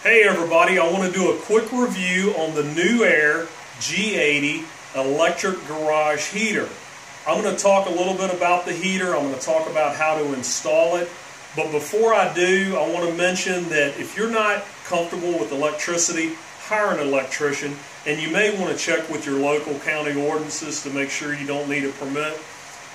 Hey everybody, I want to do a quick review on the NewAir G80 electric garage heater. I'm going to talk a little bit about the heater. I'm going to talk about how to install it. But before I do, I want to mention that if you're not comfortable with electricity, hire an electrician, and you may want to check with your local county ordinances to make sure you don't need a permit.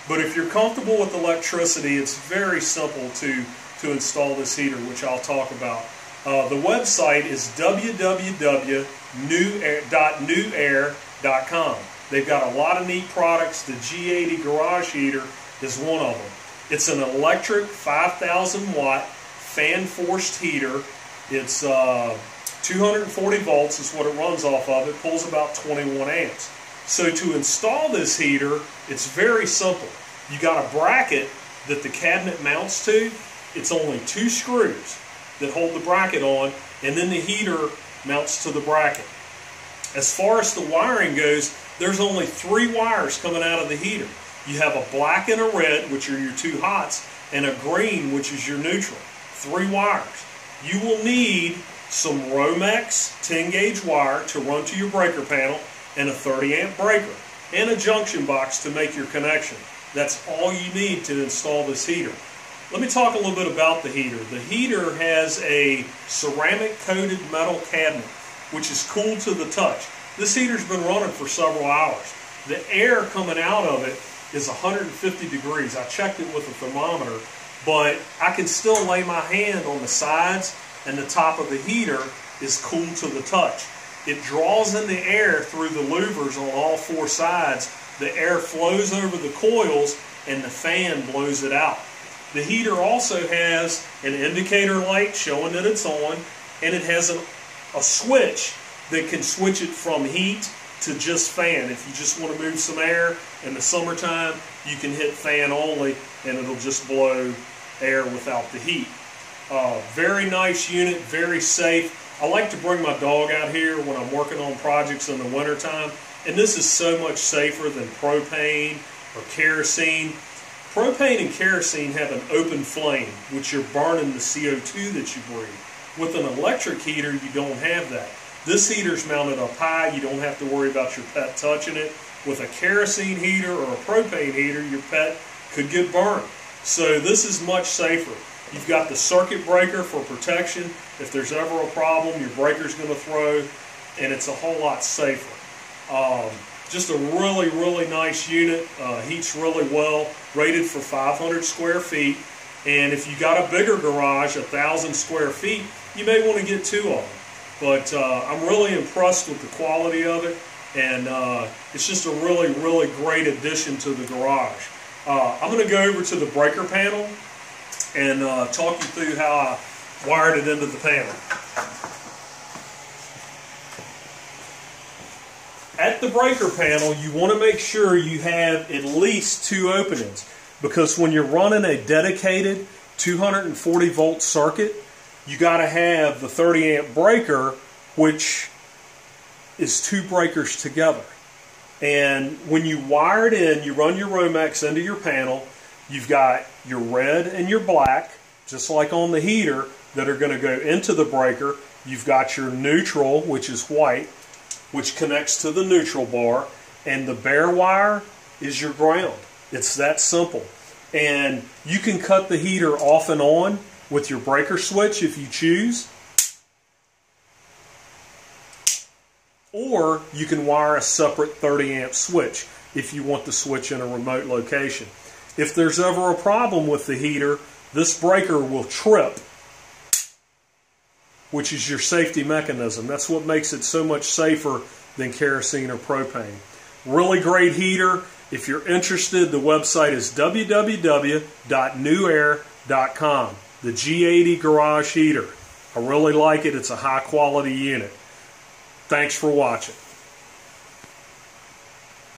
But if you're comfortable with electricity, it's very simple to install this heater, which I'll talk about. The website is www.newair.com. They've got a lot of neat products. The G80 garage heater is one of them. It's an electric 5,000 watt fan forced heater. It's 240 volts is what it runs off of. It pulls about 21 amps. So to install this heater, it's very simple. You got a bracket that the cabinet mounts to. It's only 2 screws that hold the bracket on, and then the heater mounts to the bracket. As far as the wiring goes, there's only 3 wires coming out of the heater. You have a black and a red, which are your 2 hots, and a green, which is your neutral. 3 wires. You will need some Romex 10-gauge wire to run to your breaker panel, and a 30-amp breaker, and a junction box to make your connection. That's all you need to install this heater. Let me talk a little bit about the heater. The heater has a ceramic coated metal cabinet, which is cool to the touch. This heater's been running for several hours. The air coming out of it is 150 degrees. I checked it with a thermometer, but I can still lay my hand on the sides, and the top of the heater is cool to the touch. It draws in the air through the louvers on all 4 sides. The air flows over the coils, and the fan blows it out. The heater also has an indicator light showing that it's on, and it has a switch that can switch it from heat to just fan. If you just want to move some air in the summertime, you can hit fan only, and it'll just blow air without the heat. Very nice unit, very safe. I like to bring my dog out here when I'm working on projects in the wintertime, and this is so much safer than propane or kerosene. Propane and kerosene have an open flame, which you're burning the CO2 that you breathe. With an electric heater, you don't have that. This heater's mounted up high. You don't have to worry about your pet touching it. With a kerosene heater or a propane heater, your pet could get burned. So this is much safer. You've got the circuit breaker for protection. If there's ever a problem, your breaker's going to throw, and it's a whole lot safer. Just a really, really nice unit. Heats really well, rated for 500 square feet. And if you got a bigger garage, 1,000 square feet, you may want to get 2 of them. But I'm really impressed with the quality of it, and it's just a really, really great addition to the garage. I'm going to go over to the breaker panel and talk you through how I wired it into the panel. At the breaker panel, you want to make sure you have at least 2 openings, because when you're running a dedicated 240 volt circuit, you got to have the 30 amp breaker, which is 2 breakers together. And when you wire it in, you run your Romex into your panel, you've got your red and your black, just like on the heater, that are going to go into the breaker. You've got your neutral, which is white, which connects to the neutral bar, and the bare wire is your ground. It's that simple. And you can cut the heater off and on with your breaker switch if you choose, or you can wire a separate 30 amp switch if you want the switch in a remote location. If there's ever a problem with the heater, this breaker will trip, which is your safety mechanism. That's what makes it so much safer than kerosene or propane. Really great heater. If you're interested, the website is www.newair.com. The G80 garage heater. I really like it. It's a high quality unit. Thanks for watching.